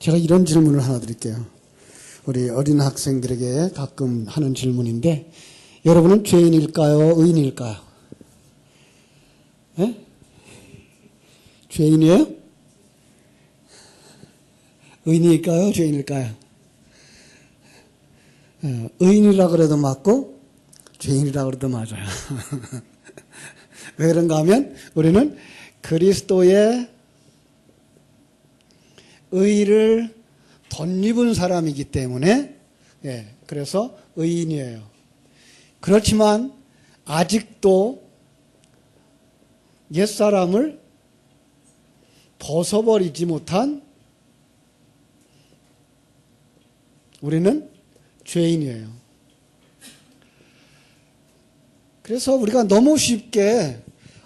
제가 이런 질문을 하나 드릴게요. 우리 어린 학생들에게 가끔 하는 질문인데, 여러분은 죄인일까요? 의인일까요? 예? 죄인이에요? 의인일까요? 죄인일까요? 의인이라 그래도 맞고 죄인이라 그래도 맞아요. 왜 그런가 하면 우리는 그리스도의 의를 덧입은 사람이기 때문에, 그래서 의인이에요. 그렇지만 아직도 옛사람을 벗어버리지 못한 우리는 죄인이에요. 그래서 우리가 너무 쉽게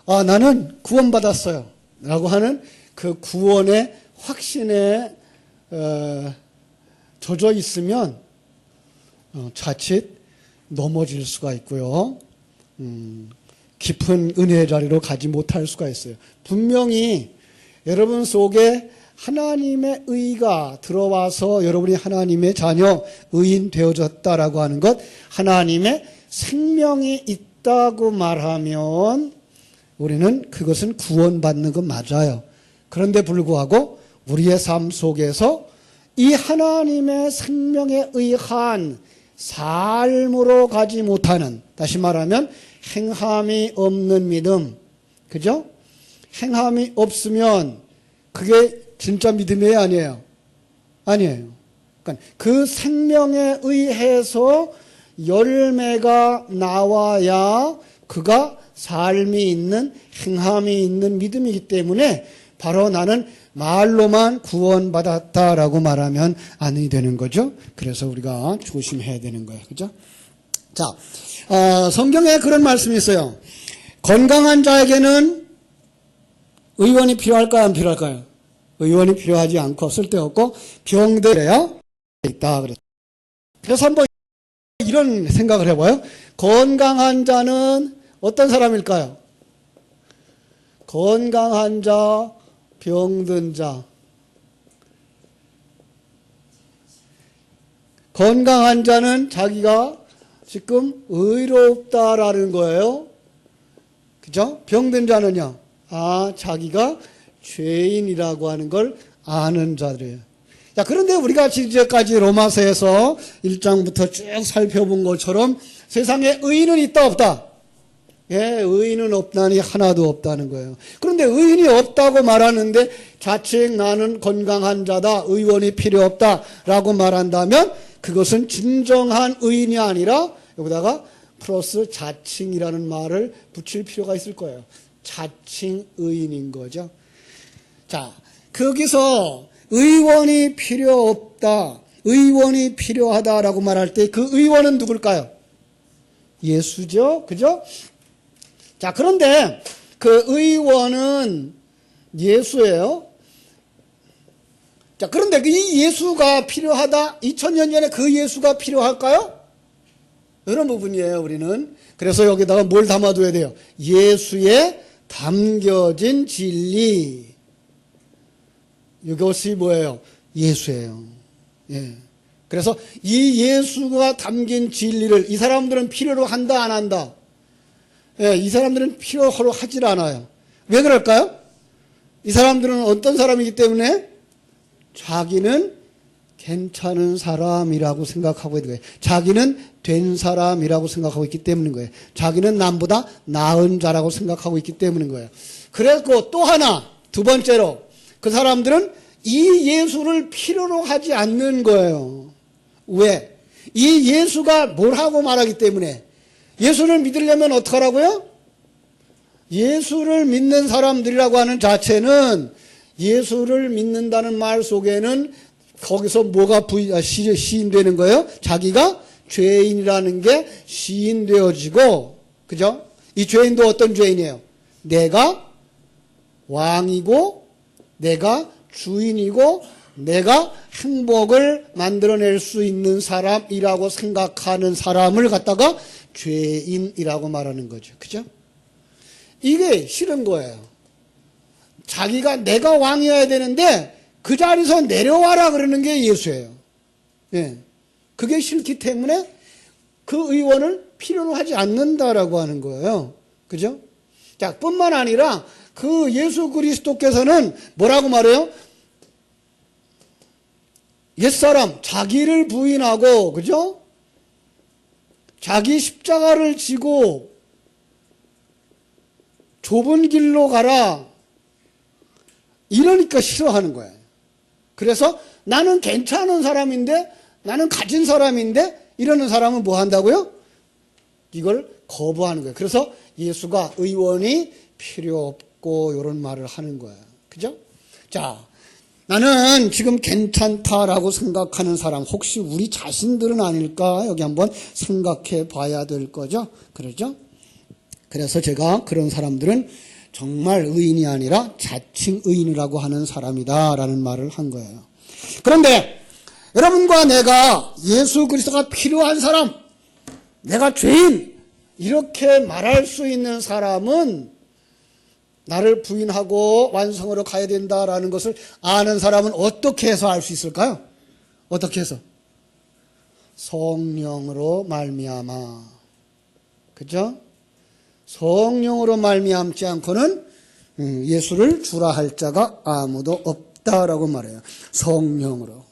나는 구원받았어요 라고 하는 그 구원의 확신에 젖어 있으면 자칫 넘어질 수가 있고요. 깊은 은혜의 자리로 가지 못할 수가 있어요. 분명히 여러분 속에 하나님의 의가 들어와서 여러분이 하나님의 자녀, 의인 되어졌다라고 하는 것, 하나님의 생명이 있다고 말하면 우리는 그것은 구원받는 것 맞아요. 그런데 불구하고 우리의 삶 속에서 이 하나님의 생명에 의한 삶으로 가지 못하는, 다시 말하면 행함이 없는 믿음, 그죠? 행함이 없으면 그게 진짜 믿음이에요, 아니에요? 아니에요. 그러니까 그 생명에 의해서 열매가 나와야 그가 삶이 있는, 행함이 있는 믿음이기 때문에 바로 나는 말로만 구원받았다라고 말하면 아니 되는 거죠. 그래서 우리가 조심해야 되는 거예요. 그죠? 자, 성경에 그런 말씀이 있어요. 건강한 자에게는 의원이 필요할까요? 안 필요할까요? 의원이 필요하지 않고 쓸데없고 병들어야 있다. 그래서 한번 이런 생각을 해봐요. 건강한 자는 어떤 사람일까요? 건강한 자, 병든 자. 건강한 자는 자기가 지금 의롭다라는 거예요. 그죠? 병든 자는요, 자기가 죄인이라고 하는 걸 아는 자들이에요. 자, 그런데 우리가 이제까지 로마서에서 1장부터 쭉 살펴본 것처럼 세상에 의인은 있다, 없다? 의인은 없다니 하나도 없다는 거예요. 그런데 의인이 없다고 말하는데 자칭 나는 건강한 자다, 의원이 필요 없다라고 말한다면 그것은 진정한 의인이 아니라 여기다가 플러스 자칭이라는 말을 붙일 필요가 있을 거예요. 자칭 의인인 거죠. 자, 거기서 의원이 필요 없다, 의원이 필요하다라고 말할 때 그 의원은 누굴까요? 예수죠. 그죠? 자, 그런데 그 의원은 예수예요. 자, 그런데 이 예수가 필요하다? 2000년 전에 그 예수가 필요할까요? 이런 부분이에요, 우리는. 그래서 여기다가 뭘 담아둬야 돼요? 예수에 담겨진 진리. 이것이 뭐예요? 예수예요. 그래서 이 예수가 담긴 진리를 이 사람들은 필요로 한다, 안 한다? 이 사람들은 필요로 하질 않아요. 왜 그럴까요? 이 사람들은 어떤 사람이기 때문에 자기는 괜찮은 사람이라고 생각하고 있는 거예요. 자기는 된 사람이라고 생각하고 있기 때문인 거예요. 자기는 남보다 나은 자라고 생각하고 있기 때문인 거예요. 그리고 또 하나, 두 번째로 그 사람들은 이 예수를 필요로 하지 않는 거예요. 왜? 이 예수가 뭘 하고 말하기 때문에. 예수를 믿으려면 어떻게 하라고요? 예수를 믿는 사람들이라고 하는 자체는 예수를 믿는다는 말 속에는 거기서 뭐가 시인되는 거예요? 자기가 죄인이라는 게 시인되어지고, 그죠? 이 죄인도 어떤 죄인이에요? 내가 왕이고, 내가 주인이고, 내가 행복을 만들어낼 수 있는 사람이라고 생각하는 사람을 갖다가 죄인이라고 말하는 거죠. 그죠? 이게 싫은 거예요. 자기가 내가 왕이어야 되는데 그 자리에서 내려와라 그러는 게 예수예요. 예. 그게 싫기 때문에 그 의원을 필요로 하지 않는다라고 하는 거예요. 그죠? 자, 뿐만 아니라 그 예수 그리스도께서는 뭐라고 말해요? 옛사람, 자기를 부인하고, 그죠? 자기 십자가를 지고 좁은 길로 가라. 이러니까 싫어하는 거예요. 그래서 나는 괜찮은 사람인데, 나는 가진 사람인데, 이러는 사람은 뭐 한다고요? 이걸 거부하는 거예요. 그래서 예수가 의원이 필요 없고 이런 말을 하는 거예요. 그죠? 자, 나는 지금 괜찮다라고 생각하는 사람 혹시 우리 자신들은 아닐까? 여기 한번 생각해 봐야 될 거죠. 그러죠? 그래서 제가 그런 사람들은 정말 의인이 아니라 자칭 의인이라고 하는 사람이다라는 말을 한 거예요. 그런데 여러분과 내가 예수 그리스도가 필요한 사람, 내가 죄인 이렇게 말할 수 있는 사람은 나를 부인하고 완성으로 가야 된다라는 것을 아는 사람은 어떻게 해서 알 수 있을까요? 어떻게 해서? 성령으로 말미암아. 그죠? 성령으로 말미암지 않고는 예수를 주라 할 자가 아무도 없다라고 말해요. 성령으로.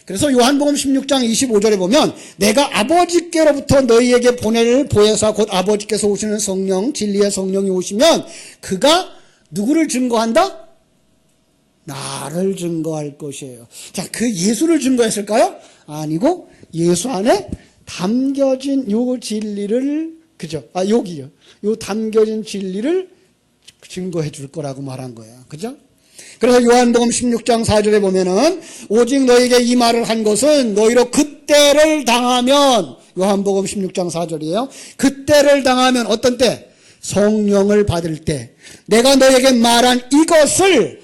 그래서 요한복음 16장 25절에 보면 내가 아버지께로부터 너희에게 보낼 보혜사 곧 아버지께서 오시는 성령 진리의 성령이 오시면 그가 누구를 증거한다? 나를 증거할 것이에요. 자, 그 예수를 증거했을까요? 아니고 예수 안에 담겨진 요 진리를 그죠? 여기요. 요 담겨진 진리를 증거해 줄 거라고 말한 거예요. 그죠? 그래서 요한복음 16장 4절에 보면은 오직 너에게 이 말을 한 것은 너희로 그때를 당하면 요한복음 16장 4절이에요. 그때를 당하면 어떤 때? 성령을 받을 때 내가 너에게 말한 이것을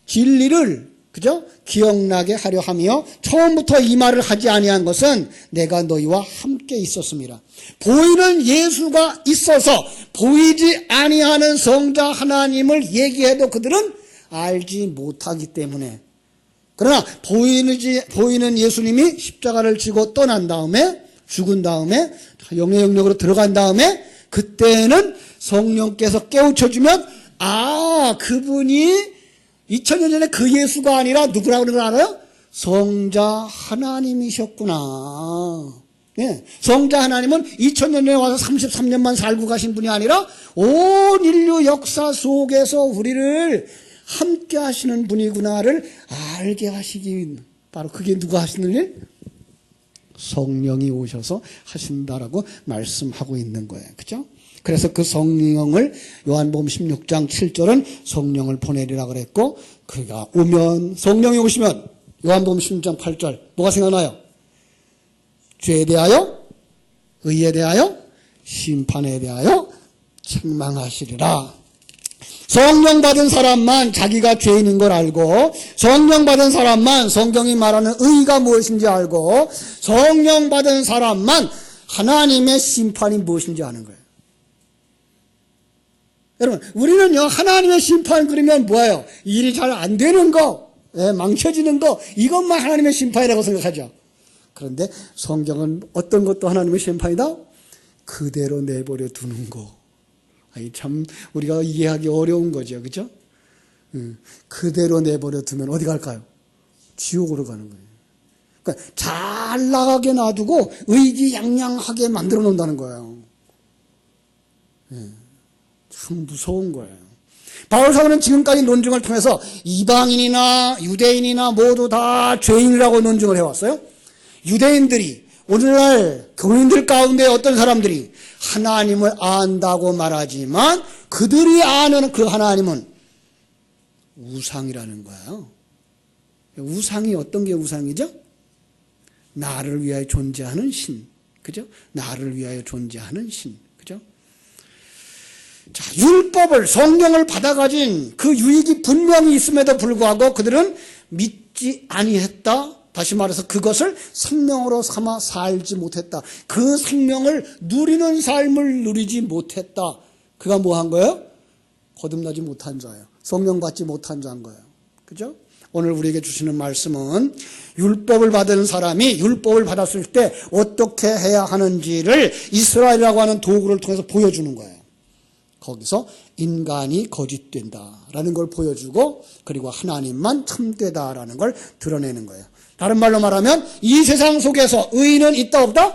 진리를 그죠? 기억나게 하려 하며 처음부터 이 말을 하지 아니한 것은 내가 너희와 함께 있었습니다. 보이는 예수가 있어서 보이지 아니하는 성자 하나님을 얘기해도 그들은 알지 못하기 때문에 그러나 보이는 예수님이 십자가를 지고 떠난 다음에 죽은 다음에 영의 영역으로 들어간 다음에 그때는 성령께서 깨우쳐주면 그분이 2000년 전에 그 예수가 아니라 누구라고 그러는 걸 알아요? 성자 하나님이셨구나. 네. 성자 하나님은 2000년 전에 와서 33년만 살고 가신 분이 아니라 온 인류 역사 속에서 우리를 함께 하시는 분이구나를 알게 하시기 바로 그게 누가 하시는 일? 성령이 오셔서 하신다라고 말씀하고 있는 거예요. 그죠? 그래서 그 성령을 요한복음 16장 7절은 성령을 보내리라 그랬고 그가 오면 성령이 오시면 요한복음 16장 8절 뭐가 생각나요? 죄에 대하여 의에 대하여 심판에 대하여 책망하시리라. 성령 받은 사람만 자기가 죄인인 걸 알고 성령 받은 사람만 성경이 말하는 의가 무엇인지 알고 성령 받은 사람만 하나님의 심판이 무엇인지 아는 거예요. 여러분 우리는요 하나님의 심판 그러면 뭐예요? 일이 잘 안 되는 거 망쳐지는 거 이것만 하나님의 심판이라고 생각하죠. 그런데 성경은 어떤 것도 하나님의 심판이다? 그대로 내버려 두는 거. 참 우리가 이해하기 어려운 거죠. 그죠? 그대로 내버려 두면 어디 갈까요? 지옥으로 가는 거예요. 그러니까 잘 나가게 놔두고 의기양양하게 만들어 놓는다는 거예요. 참 무서운 거예요. 바울 사도는 지금까지 논증을 통해서 이방인이나 유대인이나 모두 다 죄인이라고 논증을 해왔어요. 유대인들이 오늘날 교인들 가운데 어떤 사람들이 하나님을 안다고 말하지만 그들이 아는 그 하나님은 우상이라는 거예요. 우상이 어떤 게 우상이죠? 나를 위하여 존재하는 신. 그죠? 나를 위하여 존재하는 신. 그죠? 자, 율법을, 성령을 받아가진 그 유익이 분명히 있음에도 불구하고 그들은 믿지 아니했다. 다시 말해서 그것을 생명으로 삼아 살지 못했다. 그 생명을 누리는 삶을 누리지 못했다. 그가 뭐 한 거예요? 거듭나지 못한 자예요. 성령 받지 못한 자인 거예요. 그죠? 오늘 우리에게 주시는 말씀은 율법을 받은 사람이 율법을 받았을 때 어떻게 해야 하는지를 이스라엘이라고 하는 도구를 통해서 보여주는 거예요. 거기서 인간이 거짓된다라는 걸 보여주고 그리고 하나님만 참되다라는 걸 드러내는 거예요. 다른 말로 말하면 이 세상 속에서 의인은 있다 없다?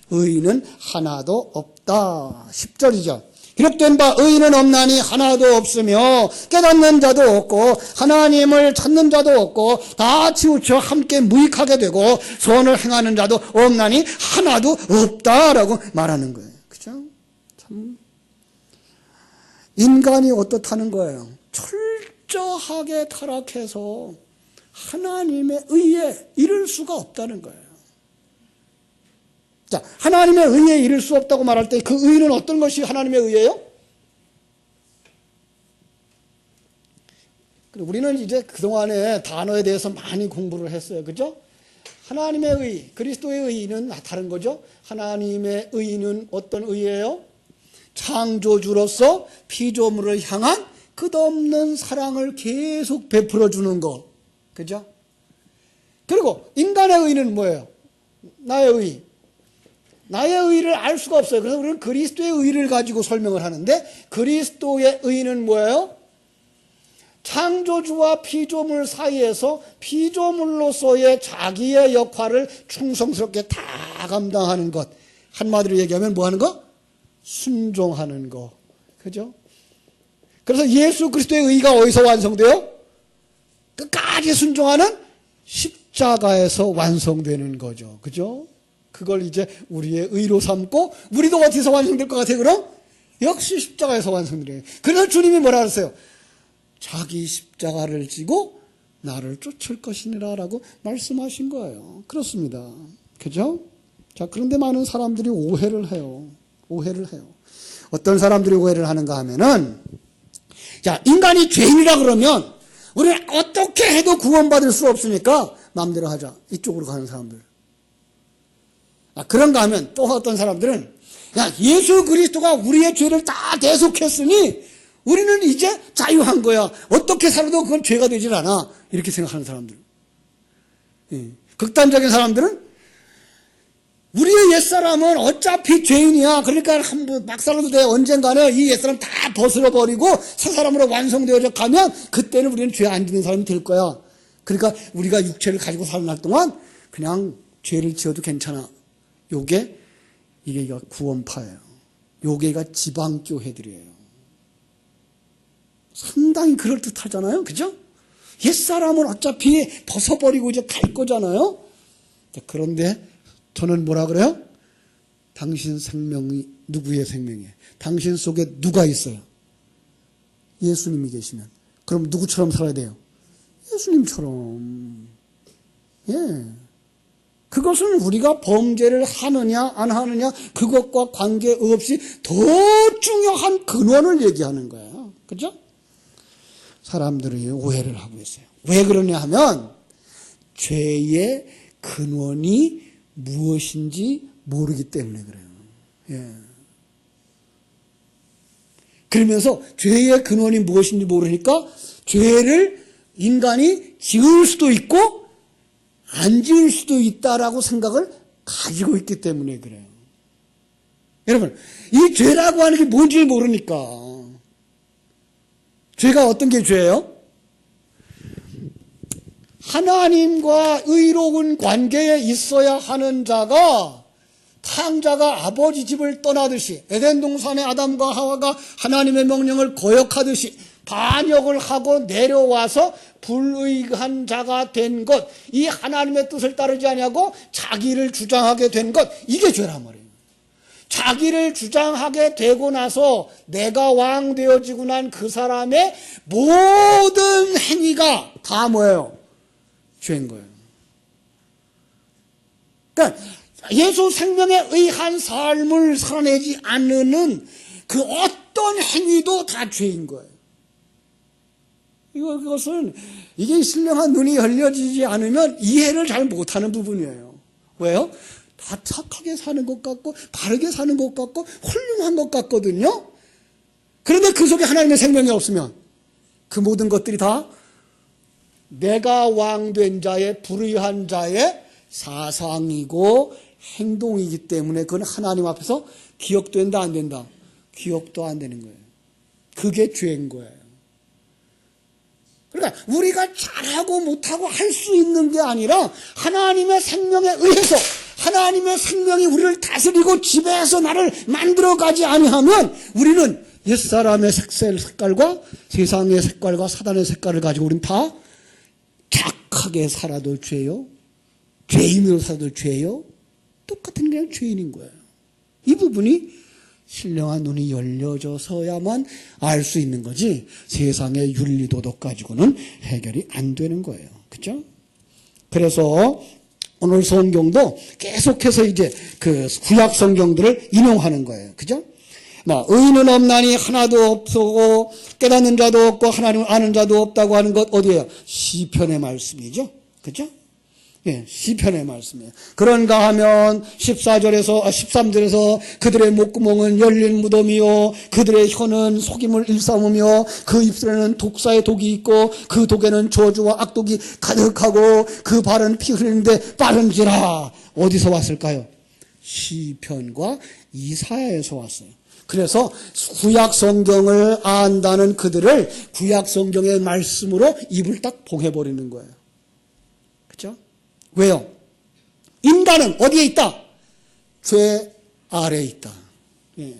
의인은 하나도 없다. 10절이죠. 기록된 바 의인은 없나니 하나도 없으며 깨닫는 자도 없고 하나님을 찾는 자도 없고 다 치우쳐 함께 무익하게 되고 선을 행하는 자도 없나니 하나도 없다라고 말하는 거예요. 그죠? 참 인간이 어떻다는 거예요? 철저하게 타락해서 하나님의 의에 이를 수가 없다는 거예요. 자, 하나님의 의에 이를 수 없다고 말할 때 그 의는 어떤 것이 하나님의 의예요? 우리는 이제 그동안에 단어에 대해서 많이 공부를 했어요. 그죠? 하나님의 의, 그리스도의 의는 다른 거죠. 하나님의 의는 어떤 의예요? 창조주로서 피조물을 향한 끝없는 사랑을 계속 베풀어 주는 것. 그죠? 그리고 인간의 의는 뭐예요? 나의 의. 나의 의를 알 수가 없어요. 그래서 우리는 그리스도의 의를 가지고 설명을 하는데 그리스도의 의는 뭐예요? 창조주와 피조물 사이에서 피조물로서의 자기의 역할을 충성스럽게 다 감당하는 것. 한마디로 얘기하면 뭐 하는 거? 순종하는 거. 그죠? 그래서 예수 그리스도의 의가 어디서 완성돼요? 끝까지 순종하는 십자가에서 완성되는 거죠. 그죠? 그걸 이제 우리의 의로 삼고 우리도 어디서 완성될 것 같아요? 그럼? 역시 십자가에서 완성돼요. 그래서 주님이 뭐라 그랬어요? 자기 십자가를 지고 나를 쫓을 것이니라 라고 말씀하신 거예요. 그렇습니다. 그죠? 자, 그런데 많은 사람들이 오해를 해요. 어떤 사람들이 오해를 하는가 하면은 자, 인간이 죄인이라 그러면 우리는 어떻게 해도 구원받을 수 없으니까 마음대로 하자. 이쪽으로 가는 사람들. 그런가 하면 또 어떤 사람들은 야, 예수 그리스도가 우리의 죄를 다 대속했으니 우리는 이제 자유한 거야. 어떻게 살아도 그건 죄가 되질 않아. 이렇게 생각하는 사람들. 극단적인 사람들은 우리의 옛사람은 어차피 죄인이야. 그러니까 막 살아도 돼. 언젠가는 이 옛사람 다 벗어버리고 새 사람으로 완성되어져 가면 그때는 우리는 죄 안 짓는 사람이 될 거야. 그러니까 우리가 육체를 가지고 사는 날 동안 그냥 죄를 지어도 괜찮아. 이게 구원파예요. 요게가 지방교회들이에요. 상당히 그럴듯하잖아요. 그죠? 옛사람은 어차피 벗어버리고 이제 갈 거잖아요. 그런데 저는 뭐라 그래요? 당신 생명이 누구의 생명이에요? 당신 속에 누가 있어요? 예수님이 계시면. 그럼 누구처럼 살아야 돼요? 예수님처럼. 예. 그것은 우리가 범죄를 하느냐 안 하느냐 그것과 관계없이 더 중요한 근원을 얘기하는 거예요. 그죠? 사람들이 오해를 하고 있어요. 왜 그러냐 하면 죄의 근원이 무엇인지 모르기 때문에 그래요. 예. 그러면서 죄의 근원이 무엇인지 모르니까 죄를 인간이 지을 수도 있고 안 지을 수도 있다라고 생각을 가지고 있기 때문에 그래요. 여러분, 이 죄라고 하는 게 뭔지 모르니까. 죄가 어떤 게 죄예요? 하나님과 의로운 관계에 있어야 하는 자가 탕자가 아버지 집을 떠나듯이 에덴 동산의 아담과 하와가 하나님의 명령을 거역하듯이 반역을 하고 내려와서 불의한 자가 된 것, 이 하나님의 뜻을 따르지 아니하고 자기를 주장하게 된 것, 이게 죄란 말이에요. 자기를 주장하게 되고 나서 내가 왕 되어지고 난 그 사람의 모든 행위가 다 뭐예요? 죄인 거예요. 그러니까 예수 생명에 의한 삶을 살아내지 않는 그 어떤 행위도 다 죄인 거예요. 이것은 이게 신령한 눈이 열려지지 않으면 이해를 잘 못하는 부분이에요. 왜요? 다 착하게 사는 것 같고 바르게 사는 것 같고 훌륭한 것 같거든요. 그런데 그 속에 하나님의 생명이 없으면 그 모든 것들이 다 내가 왕된 자의 불의한 자의 사상이고 행동이기 때문에 그건 하나님 앞에서 기억된다 안 된다? 기억도 안 되는 거예요. 그게 죄인 거예요. 그러니까 우리가 잘하고 못하고 할 수 있는 게 아니라 하나님의 생명에 의해서 하나님의 생명이 우리를 다스리고 지배해서 나를 만들어가지 아니하면 우리는 옛사람의 색깔과 세상의 색깔과 사단의 색깔을 가지고 우리는 다 착하게 살아도 죄요, 죄인으로 살아도 죄요, 똑같은 그냥 죄인인 거예요. 이 부분이 신령한 눈이 열려져서야만 알 수 있는 거지 세상의 윤리도덕 가지고는 해결이 안 되는 거예요. 그렇죠? 그래서 오늘 성경도 계속해서 이제 그 구약 성경들을 인용하는 거예요. 그죠? 의인은 없나니 하나도 없고 깨닫는 자도 없고 하나님을 아는 자도 없다고 하는 것 어디예요? 시편의 말씀이죠. 그죠? 예, 시편의 말씀이에요. 그런가 하면 13절에서 그들의 목구멍은 열린 무덤이요 그들의 혀는 속임을 일삼으며 그 입술에는 독사의 독이 있고 그 독에는 저주와 악독이 가득하고 그 발은 피 흘리는데 빠른지라. 어디서 왔을까요? 시편과 이사야에서 왔어요. 그래서 구약 성경을 안다는 그들을 구약 성경의 말씀으로 입을 딱 봉해버리는 거예요. 그렇죠? 왜요? 인간은 어디에 있다? 죄 아래에 있다. 예.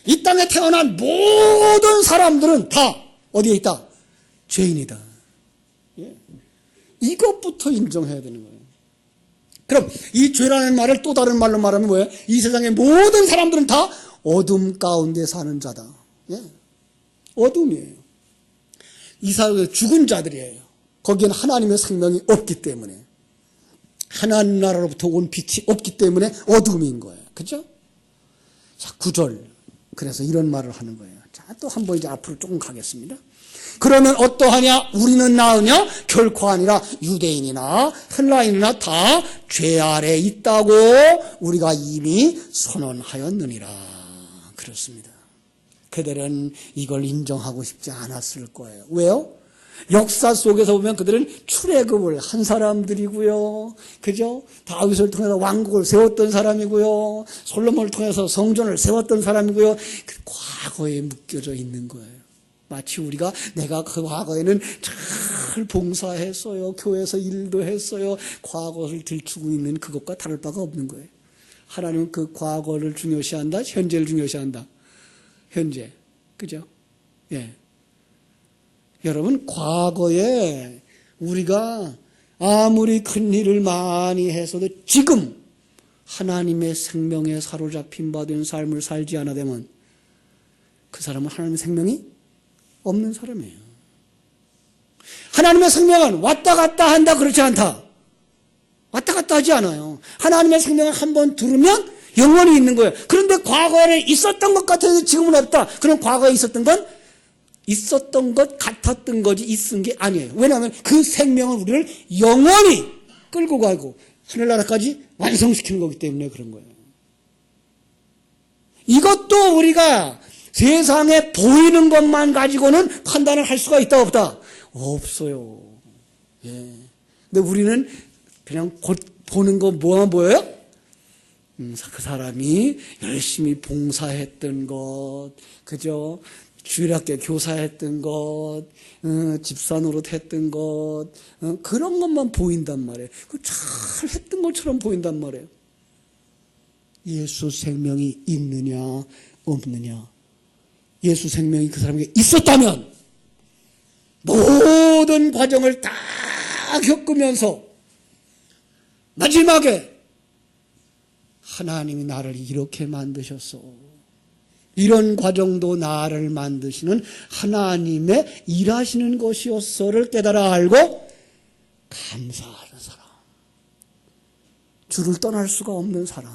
이 땅에 태어난 모든 사람들은 다 어디에 있다? 죄인이다. 예. 이것부터 인정해야 되는 거예요. 그럼 이 죄라는 말을 또 다른 말로 말하면 뭐예요? 이 세상의 모든 사람들은 다 어둠 가운데 사는 자다. 예. 어둠이에요. 이 사람은 죽은 자들이에요. 거기에는 하나님의 생명이 없기 때문에. 하나님 나라로부터 온 빛이 없기 때문에 어둠인 거예요. 그죠? 자, 9절. 그래서 이런 말을 하는 거예요. 자, 또 한번 이제 앞으로 조금 가겠습니다. 그러면 어떠하냐? 우리는 나으냐? 결코 아니라 유대인이나 헬라인이나 다 죄 아래 있다고 우리가 이미 선언하였느니라. 그렇습니다. 그들은 이걸 인정하고 싶지 않았을 거예요. 왜요? 역사 속에서 보면 그들은 출애굽을 한 사람들이고요. 그죠? 다윗을 통해서 왕국을 세웠던 사람이고요. 솔로몬을 통해서 성전을 세웠던 사람이고요. 그 과거에 묶여져 있는 거예요. 마치 우리가 내가 그 과거에는 잘 봉사했어요. 교회에서 일도 했어요. 과거를 들추고 있는 그것과 다를 바가 없는 거예요. 하나님은 그 과거를 중요시한다? 현재를 중요시한다? 현재. 그죠? 예. 여러분, 과거에 우리가 아무리 큰 일을 많이 했어도 지금 하나님의 생명에 사로잡힌 바 된 삶을 살지 않아되면 그 사람은 하나님의 생명이 없는 사람이에요. 하나님의 생명은 왔다 갔다 한다 그렇지 않다. 왔다 갔다 하지 않아요. 하나님의 생명을 한번 들으면 영원히 있는 거예요. 그런데 과거에 있었던 것 같아도 지금은 없다. 그럼 과거에 있었던 건 있었던 것 같았던 거지 있은 게 아니에요. 왜냐하면 그 생명은 우리를 영원히 끌고 가고 하늘나라까지 완성시키는 거기 때문에 그런 거예요. 이것도 우리가 세상에 보이는 것만 가지고는 판단을 할 수가 있다 없다? 없어요. 예. 근데 우리는 그냥 곧 보는 거 뭐만 보여요? 그 사람이 열심히 봉사했던 것, 그죠? 주일학교 교사했던 것, 집사 노릇했던 것, 그런 것만 보인단 말이에요. 잘 했던 것처럼 보인단 말이에요. 예수 생명이 있느냐 없느냐. 예수 생명이 그 사람에게 있었다면 모든 과정을 다 겪으면서 마지막에 하나님이 나를 이렇게 만드셨어. 이런 과정도 나를 만드시는 하나님의 일하시는 것이었어를 깨달아 알고 감사하는 사람. 주를 떠날 수가 없는 사람.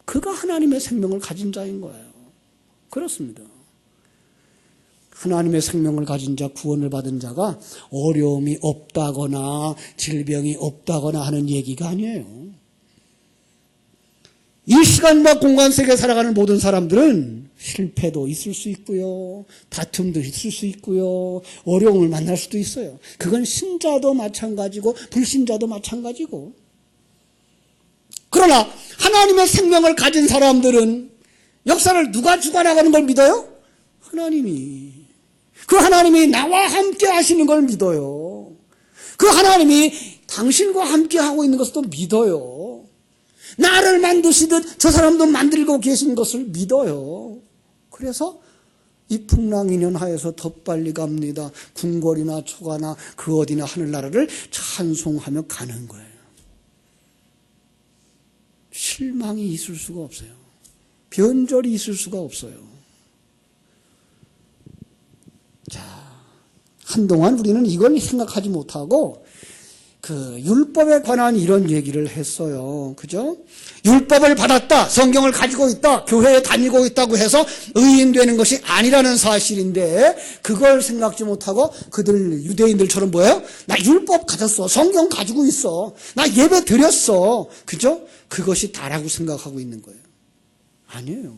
그가 하나님의 생명을 가진 자인 거예요. 그렇습니다. 하나님의 생명을 가진 자, 구원을 받은 자가 어려움이 없다거나 질병이 없다거나 하는 얘기가 아니에요. 이 시간과 공간 속에 살아가는 모든 사람들은 실패도 있을 수 있고요. 다툼도 있을 수 있고요. 어려움을 만날 수도 있어요. 그건 신자도 마찬가지고 불신자도 마찬가지고. 그러나 하나님의 생명을 가진 사람들은 역사를 누가 주관하는 걸 믿어요? 하나님이. 그 하나님이 나와 함께 하시는 걸 믿어요. 그 하나님이 당신과 함께 하고 있는 것도 믿어요. 나를 만드시듯 저 사람도 만들고 계신 것을 믿어요. 그래서 이 풍랑이년 하에서 더 빨리 갑니다. 궁궐이나 초가나 그 어디나 하늘나라를 찬송하며 가는 거예요. 실망이 있을 수가 없어요. 변절이 있을 수가 없어요. 자, 한동안 우리는 이걸 생각하지 못하고 그 율법에 관한 이런 얘기를 했어요. 그죠? 율법을 받았다, 성경을 가지고 있다, 교회에 다니고 있다고 해서 의인 되는 것이 아니라는 사실인데 그걸 생각지 못하고 그들 유대인들처럼 뭐예요? 나 율법 가졌어, 성경 가지고 있어, 나 예배 드렸어. 그죠? 그것이 다라고 생각하고 있는 거예요. 아니에요.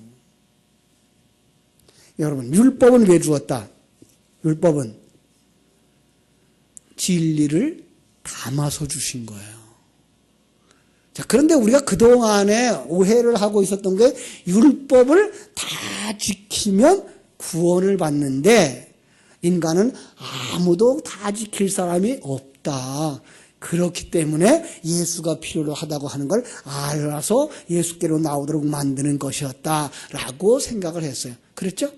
여러분, 율법은 왜 주었다? 율법은 진리를 담아서 주신 거예요. 자, 그런데 우리가 그동안에 오해를 하고 있었던 게 율법을 다 지키면 구원을 받는데 인간은 아무도 다 지킬 사람이 없다. 그렇기 때문에 예수가 필요로 하다고 하는 걸 알아서 예수께로 나오도록 만드는 것이었다라고 생각을 했어요. 그랬죠?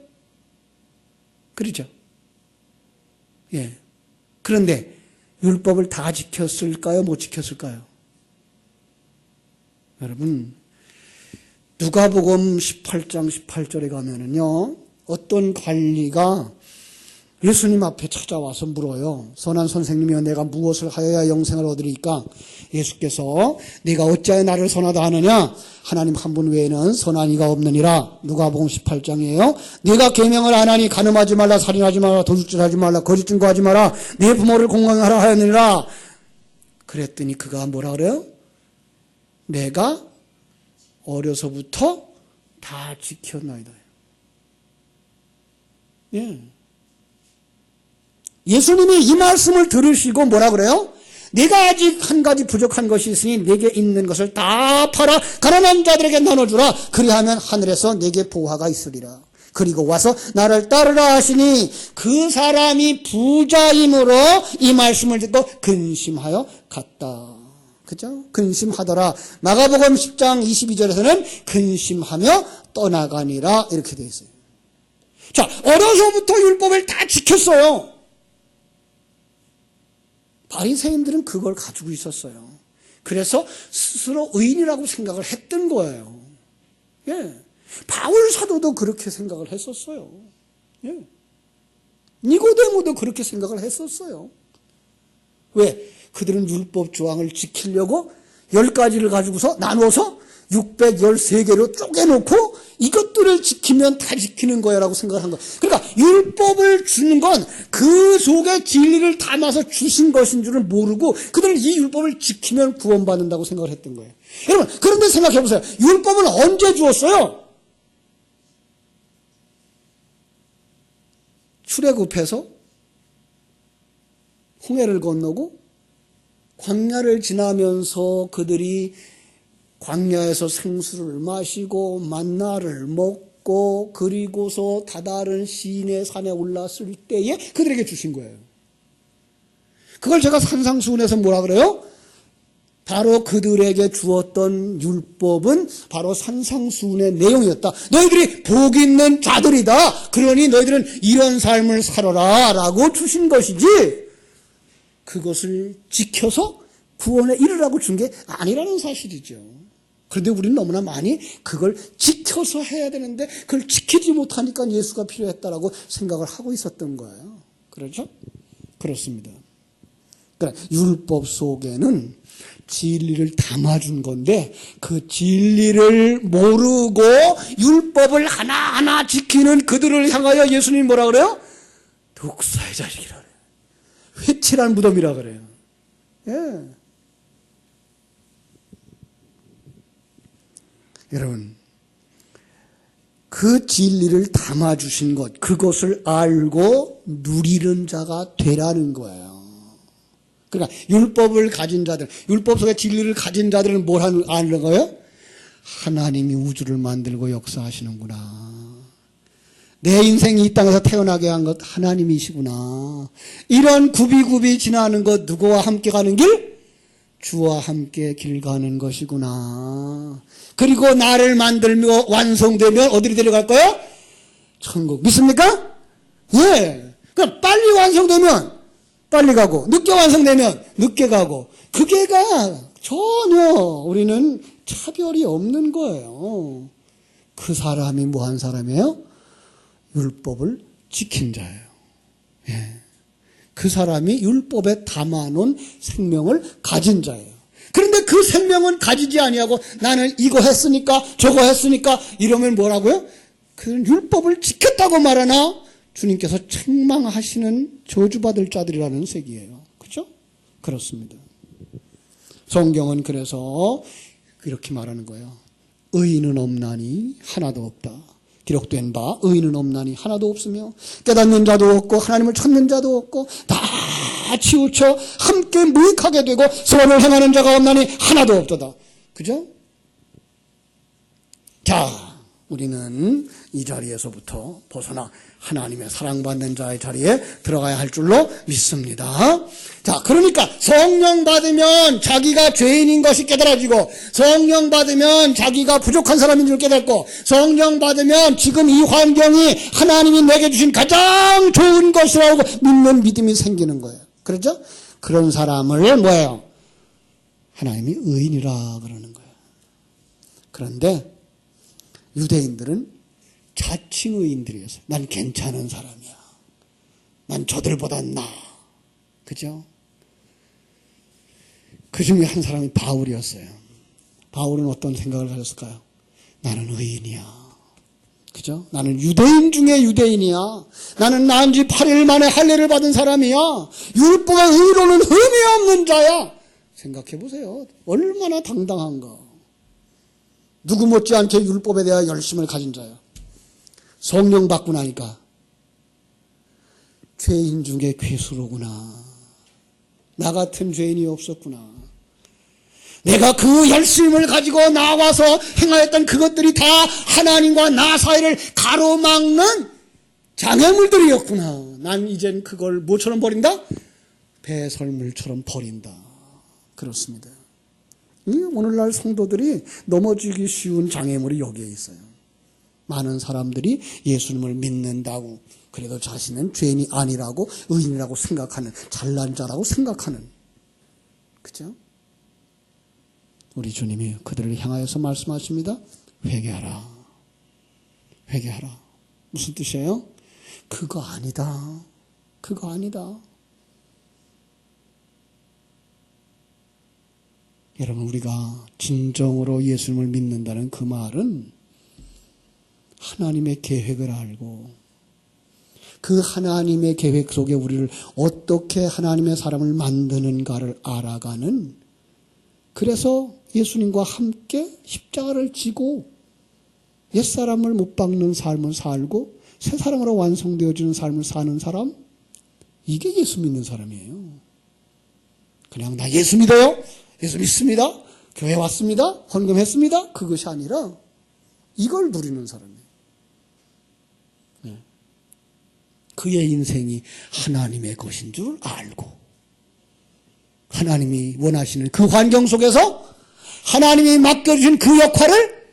그렇죠? 예. 그런데 율법을 다 지켰을까요? 못 지켰을까요? 여러분, 누가복음 18장 18절에 가면은요, 어떤 관리가 예수님 앞에 찾아와서 물어요. 선한 선생님이여, 내가 무엇을 하여야 영생을 얻으리까? 예수께서 네가 어찌하여 나를 선하다 하느냐? 하나님 한 분 외에는 선한 이가 없느니라. 누가복음 18장이에요. 네가 계명을 안 하니 간음하지 말라, 살인하지 말라, 도둑질하지 말라, 거짓 증거하지 마라, 네 부모를 공경하라 하였느니라. 그랬더니 그가 뭐라 그래요? 내가 어려서부터 다 지켰나이다. 예. 예수님이 이 말씀을 들으시고 뭐라 그래요? 네가 아직 한 가지 부족한 것이 있으니 네게 있는 것을 다 팔아 가난한 자들에게 나눠주라. 그리하면 하늘에서 네게 보화가 있으리라. 그리고 와서 나를 따르라 하시니 그 사람이 부자이므로 이 말씀을 듣고 근심하여 갔다. 그죠? 근심하더라. 마가복음 10장 22절에서는 근심하며 떠나가니라 이렇게 되어 있어요. 자, 어려서부터 율법을 다 지켰어요. 바리새인들은 그걸 가지고 있었어요. 그래서 스스로 의인이라고 생각을 했던 거예요. 예. 바울 사도도 그렇게 생각을 했었어요. 예. 니고데모도 그렇게 생각을 했었어요. 왜? 그들은 율법 조항을 지키려고 10가지를 가지고서 나눠서 613개로 쪼개놓고 이것들을 지키면 다 지키는 거야 라고 생각한 거예요. 그러니까 율법을 주는 건 그 속에 진리를 담아서 주신 것인 줄을 모르고 그들은 이 율법을 지키면 구원받는다고 생각을 했던 거예요. 여러분, 그런데 생각해 보세요. 율법을 언제 주었어요? 출애굽해서 홍해를 건너고 광야를 지나면서 그들이 광야에서 생수를 마시고 만나를 먹고 그리고서 다다른 시내 산에 올랐을 때에 그들에게 주신 거예요. 그걸 제가 산상수훈에서 뭐라 그래요? 바로 그들에게 주었던 율법은 바로 산상수훈의 내용이었다. 너희들이 복 있는 자들이다. 그러니 너희들은 이런 삶을 살아라 라고 주신 것이지 그것을 지켜서 구원에 이르라고 준 게 아니라는 사실이죠. 그런데 우리는 너무나 많이 그걸 지켜서 해야 되는데 그걸 지키지 못하니까 예수가 필요했다라고 생각을 하고 있었던 거예요. 그렇죠? 그렇습니다. 그러니까 율법 속에는 진리를 담아준 건데 그 진리를 모르고 율법을 하나하나 지키는 그들을 향하여 예수님이 뭐라 그래요? 독사의 자식이라 그래요. 회칠한 무덤이라 그래요. 예. 여러분, 그 진리를 담아주신 것, 그것을 알고 누리는 자가 되라는 거예요. 그러니까 율법을 가진 자들, 율법 속의 진리를 가진 자들은 뭘 아는 거예요? 하나님이 우주를 만들고 역사하시는구나. 내 인생이 이 땅에서 태어나게 한 것 하나님이시구나. 이런 굽이굽이 지나는 것, 누구와 함께 가는 길? 주와 함께 길 가는 것이구나. 그리고 나를 만들며 완성되면 어디로 데려갈 거예요? 천국. 믿습니까? 예. 그러니까 빨리 완성되면 빨리 가고, 늦게 완성되면 늦게 가고, 그게가 전혀 우리는 차별이 없는 거예요. 그 사람이 뭐한 사람이에요? 율법을 지킨 자예요. 예. 그 사람이 율법에 담아놓은 생명을 가진 자예요. 그런데 그 생명은 가지지 아니하고 나는 이거 했으니까 저거 했으니까 이러면 뭐라고요? 그 율법을 지켰다고 말하나 주님께서 책망하시는 저주받을 자들이라는 색이에요. 그렇죠? 그렇습니다. 성경은 그래서 이렇게 말하는 거예요. 의인은 없나니 하나도 없다. 기록된 바 의인은 없나니 하나도 없으며 깨닫는 자도 없고 하나님을 찾는 자도 없고 다 치우쳐 함께 무익하게 되고 선을 행하는 자가 없나니 하나도 없도다. 그죠? 자, 우리는 이 자리에서부터 벗어나 하나님의 사랑받는 자의 자리에 들어가야 할 줄로 믿습니다. 자, 그러니까 성령 받으면 자기가 죄인인 것이 깨달아지고, 성령 받으면 자기가 부족한 사람인 줄 깨닫고, 성령 받으면 지금 이 환경이 하나님이 내게 주신 가장 좋은 것이라고 믿는 믿음이 생기는 거예요. 그렇죠? 그런 사람을 뭐예요? 하나님이 의인이라 그러는 거예요. 그런데 유대인들은 자칭 의인들이었어요. 난 괜찮은 사람이야. 난 저들보다 나아. 그죠? 그 중에 한 사람이 바울이었어요. 바울은 어떤 생각을 가졌을까요? 나는 의인이야. 그죠? 나는 유대인 중에 유대인이야. 나는 낳은 지 8일 만에 할례를 받은 사람이야. 율법의 의로는 흠이 없는 자야. 생각해 보세요. 얼마나 당당한가. 누구 못지않게 율법에 대한 열심을 가진 자야. 성령 받고 나니까 죄인 중에 괴수로구나. 나 같은 죄인이 없었구나. 내가 그 열심을 가지고 나와서 행하였던 그것들이 다 하나님과 나 사이를 가로막는 장애물들이었구나. 난 이젠 그걸 뭐처럼 버린다? 배설물처럼 버린다. 그렇습니다. 오늘날 성도들이 넘어지기 쉬운 장애물이 여기에 있어요. 많은 사람들이 예수님을 믿는다고 그래도 자신은 죄인이 아니라고 의인이라고 생각하는, 잘난 자라고 생각하는, 그죠? 우리 주님이 그들을 향하여서 말씀하십니다. 회개하라. 회개하라. 무슨 뜻이에요? 그거 아니다. 그거 아니다. 여러분, 우리가 진정으로 예수님을 믿는다는 그 말은 하나님의 계획을 알고 그 하나님의 계획 속에 우리를 어떻게 하나님의 사람을 만드는가를 알아가는, 그래서 예수님과 함께 십자가를 지고 옛사람을 못 박는 삶을 살고 새 사람으로 완성되어지는 삶을 사는 사람, 이게 예수 믿는 사람이에요. 그냥 나 예수 믿어요, 예수 믿습니다, 교회 왔습니다, 헌금했습니다, 그것이 아니라 이걸 누리는 사람이에요. 그의 인생이 하나님의 것인 줄 알고 하나님이 원하시는 그 환경 속에서 하나님이 맡겨주신 그 역할을,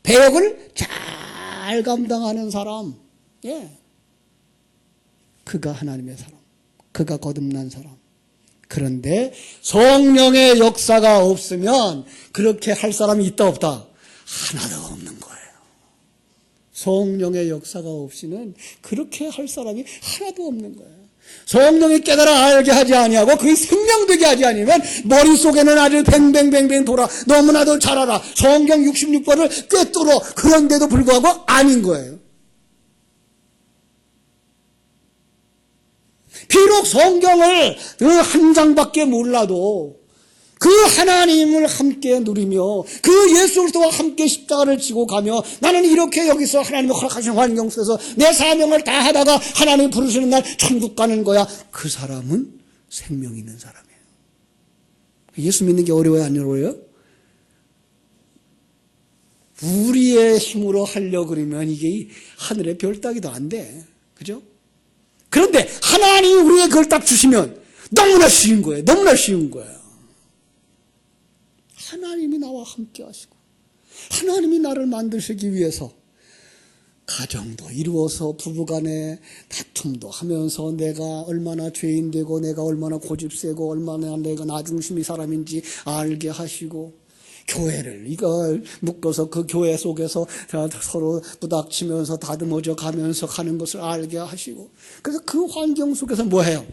배역을 잘 감당하는 사람, 그가 하나님의 사람, 그가 거듭난 사람. 그런데 성령의 역사가 없으면 그렇게 할 사람이 있다 없다? 하나도 없는 거예요. 성령의 역사가 없이는 그렇게 할 사람이 하나도 없는 거예요. 성령이 깨달아 알게 하지 아니하고 그게 생명되게 하지 아니면 머릿속에는 아주 뱅뱅뱅뱅 돌아 너무나도 잘 알아. 성경 66번을 꿰뚫어. 그런데도 불구하고 아닌 거예요. 비록 성경을 그 한 장밖에 몰라도 그 하나님을 함께 누리며 그 예수 그리스도와 함께 십자가를 지고 가며 나는 이렇게 여기서 하나님이 허락하신 환경 속에서 내 사명을 다 하다가 하나님이 부르시는 날 천국 가는 거야. 그 사람은 생명 있는 사람이에요. 예수 믿는 게 어려워요? 안 어려워요? 우리의 힘으로 하려고 그러면 이게 하늘의 별 따기도 안 돼. 그죠? 그런데 하나님이 우리에게 그걸 딱 주시면 너무나 쉬운 거예요. 너무나 쉬운 거예요. 하나님이 나와 함께 하시고 하나님이 나를 만드시기 위해서 가정도 이루어서 부부간에 다툼도 하면서 내가 얼마나 죄인되고 내가 얼마나 고집세고 얼마나 내가 나중심이 사람인지 알게 하시고 교회를 이걸 묶어서 그 교회 속에서 서로 부닥치면서 다듬어져 가면서 가는 것을 알게 하시고 그래서 그 환경 속에서 뭐해요?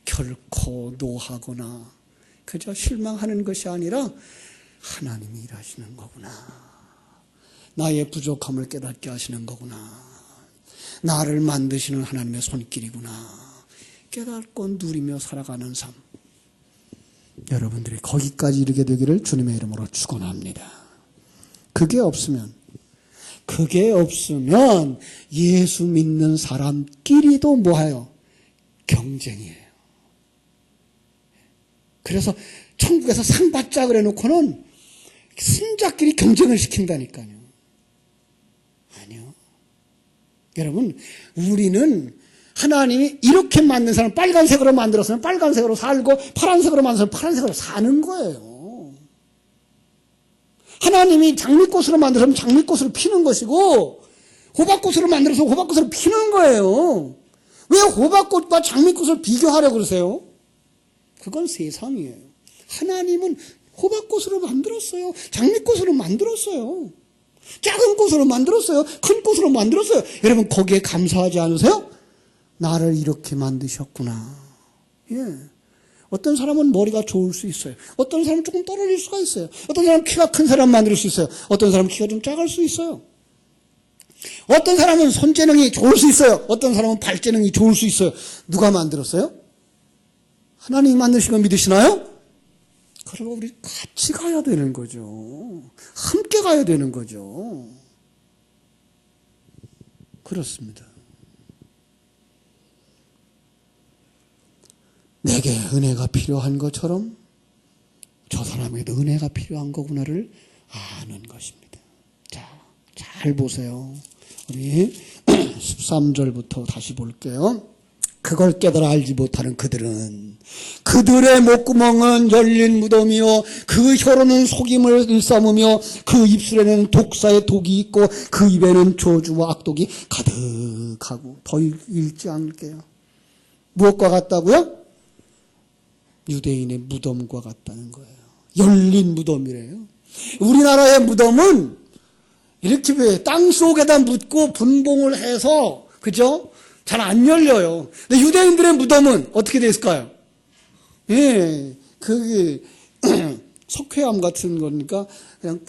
결코 노하거나 그저 실망하는 것이 아니라 하나님이 일하시는 거구나. 나의 부족함을 깨닫게 하시는 거구나. 나를 만드시는 하나님의 손길이구나. 깨닫고 누리며 살아가는 삶. 여러분들이 거기까지 이르게 되기를 주님의 이름으로 축원합니다. 그게 없으면 예수 믿는 사람끼리도 뭐해요? 경쟁이에요. 그래서 천국에서 상 받자 그래 놓고는 승자끼리 경쟁을 시킨다니까요. 아니요. 여러분, 우리는 하나님이 이렇게 만든 사람 빨간색으로 만들었으면 빨간색으로 살고 파란색으로 만들었으면 파란색으로 사는 거예요. 하나님이 장미꽃으로 만들었으면 장미꽃으로 피는 것이고 호박꽃으로 만들어서 호박꽃으로 피는 거예요. 왜 호박꽃과 장미꽃을 비교하려고 그러세요? 그건 세상이에요. 하나님은 호박꽃으로 만들었어요. 장미꽃으로 만들었어요. 작은 꽃으로 만들었어요. 큰 꽃으로 만들었어요. 여러분 거기에 감사하지 않으세요? 나를 이렇게 만드셨구나. 예. 어떤 사람은 머리가 좋을 수 있어요. 어떤 사람은 조금 떨어질 수가 있어요. 어떤 사람은 키가 큰 사람 만들 수 있어요. 어떤 사람은 키가 좀 작을 수 있어요. 어떤 사람은 손재능이 좋을 수 있어요. 어떤 사람은 발재능이 좋을 수 있어요. 누가 만들었어요? 하나님이 만드신 거 믿으시나요? 그리고 우리 같이 가야 되는 거죠. 함께 가야 되는 거죠. 그렇습니다. 내게 은혜가 필요한 것처럼 저 사람에게도 은혜가 필요한 거구나를 아는 것입니다. 자, 잘 보세요. 우리 13절부터 다시 볼게요. 그걸 깨달아 알지 못하는 그들은 그들의 목구멍은 열린 무덤이요 그 혀로는 속임을 일삼으며 그 입술에는 독사의 독이 있고 그 입에는 저주와 악독이 가득하고 더 읽지 않을게요. 무엇과 같다고요? 유대인의 무덤과 같다는 거예요. 열린 무덤이래요. 우리나라의 무덤은 이렇게 땅 속에다 묻고 분봉을 해서 그죠? 잘 안 열려요. 근데 유대인들의 무덤은 어떻게 됐을까요? 예, 그게 석회암 같은 거니까 그냥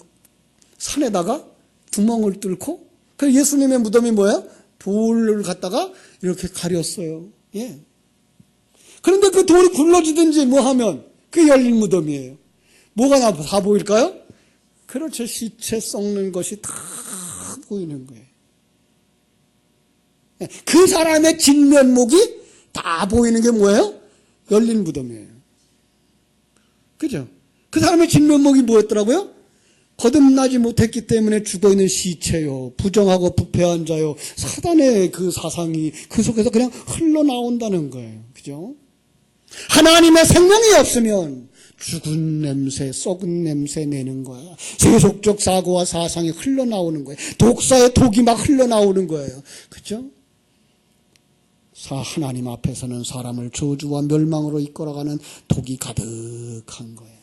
산에다가 구멍을 뚫고 그 예수님의 무덤이 뭐예요? 돌을 갖다가 이렇게 가렸어요. 예. 그런데 그 돌이 굴러지든지 뭐 하면 그게 열린 무덤이에요. 뭐가 다 보일까요? 그렇죠. 시체 썩는 것이 다 보이는 거예요. 그 사람의 진면목이 다 보이는 게 뭐예요? 열린 무덤이에요. 그죠? 그 사람의 진면목이 뭐였더라고요? 거듭나지 못했기 때문에 죽어있는 시체요. 부정하고 부패한 자요. 사단의 그 사상이 그 속에서 그냥 흘러나온다는 거예요. 그죠? 하나님의 생명이 없으면 죽은 냄새, 썩은 냄새 내는 거야. 세속적 사고와 사상이 흘러나오는 거예요. 독사의 독이 막 흘러나오는 거예요. 그죠? 하나님 앞에서는 사람을 저주와 멸망으로 이끌어가는 독이 가득한 거예요.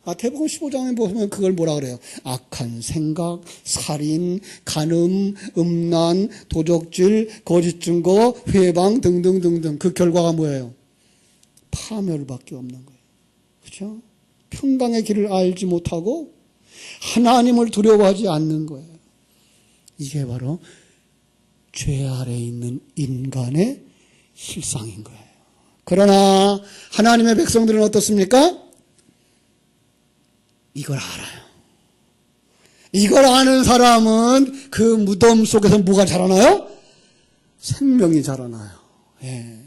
마태복음 15장에 보면 그걸 뭐라 그래요? 악한 생각, 살인, 간음, 음란, 도적질, 거짓 증거, 회방 등등등등. 그 결과가 뭐예요? 파멸밖에 없는 거예요. 그렇죠? 평강의 길을 알지 못하고 하나님을 두려워하지 않는 거예요. 이게 바로 죄 아래에 있는 인간의 실상인 거예요. 그러나 하나님의 백성들은 어떻습니까? 이걸 알아요. 이걸 아는 사람은 그 무덤 속에서 뭐가 자라나요? 생명이 자라나요. 예.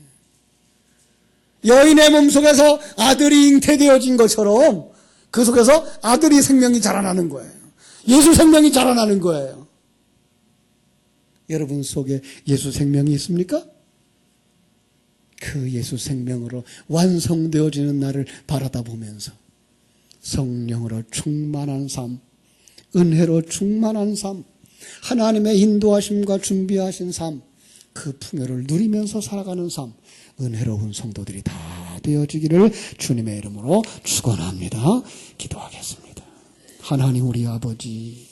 여인의 몸속에서 아들이 잉태되어진 것처럼 그 속에서 아들이 생명이 자라나는 거예요. 예수 생명이 자라나는 거예요. 여러분 속에 예수 생명이 있습니까? 그 예수 생명으로 완성되어지는 날을 바라다 보면서 성령으로 충만한 삶, 은혜로 충만한 삶, 하나님의 인도하심과 준비하신 삶, 그 풍요를 누리면서 살아가는 삶, 은혜로운 성도들이 다 되어지기를 주님의 이름으로 축원합니다. 기도하겠습니다. 하나님 우리 아버지,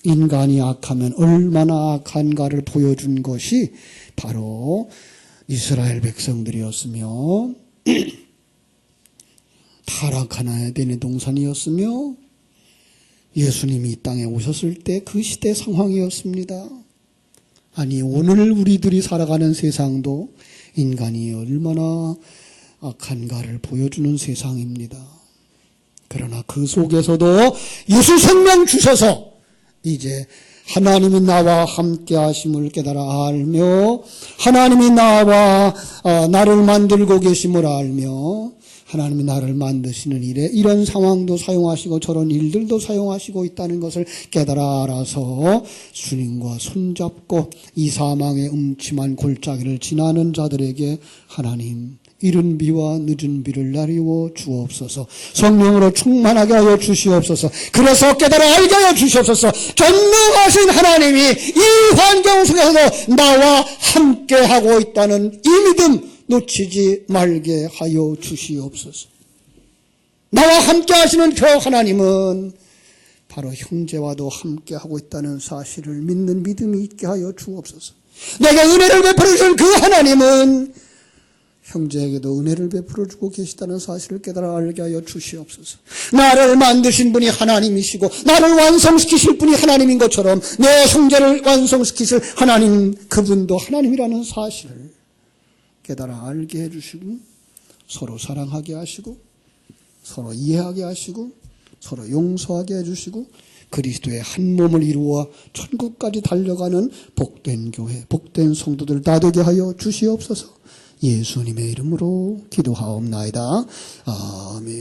인간이 악하면 얼마나 악한가를 보여준 것이 바로 이스라엘 백성들이었으며 타락한 에덴의 동산이었으며 예수님이 이 땅에 오셨을 때 그 시대 상황이었습니다. 아니 오늘 우리들이 살아가는 세상도 인간이 얼마나 악한가를 보여주는 세상입니다. 그러나 그 속에서도 예수 생명 주셔서 이제 하나님이 나와 함께 하심을 깨달아 알며 하나님이 나와 나를 만들고 계심을 알며 하나님이 나를 만드시는 일에 이런 상황도 사용하시고 저런 일들도 사용하시고 있다는 것을 깨달아 알아서 주님과 손잡고 이 사망의 음침한 골짜기를 지나는 자들에게 하나님 이른 비와 늦은 비를 내리워 주옵소서. 성령으로 충만하게 하여 주시옵소서. 그래서 깨달아 알게 하여 주시옵소서. 전능하신 하나님이 이 환경 속에서도 나와 함께하고 있다는 이 믿음 놓치지 말게 하여 주시옵소서. 나와 함께 하시는 그 하나님은 바로 형제와도 함께하고 있다는 사실을 믿는 믿음이 있게 하여 주옵소서. 내게 은혜를 베풀어 주신 그 하나님은 형제에게도 은혜를 베풀어 주고 계시다는 사실을 깨달아 알게 하여 주시옵소서. 나를 만드신 분이 하나님이시고 나를 완성시키실 분이 하나님인 것처럼 내 형제를 완성시키실 하나님, 그분도 하나님이라는 사실을 깨달아 알게 해주시고 서로 사랑하게 하시고 서로 이해하게 하시고 서로 용서하게 해주시고 그리스도의 한 몸을 이루어 천국까지 달려가는 복된 교회, 복된 성도들 다 되게 하여 주시옵소서. 예수님의 이름으로 기도하옵나이다. 아멘.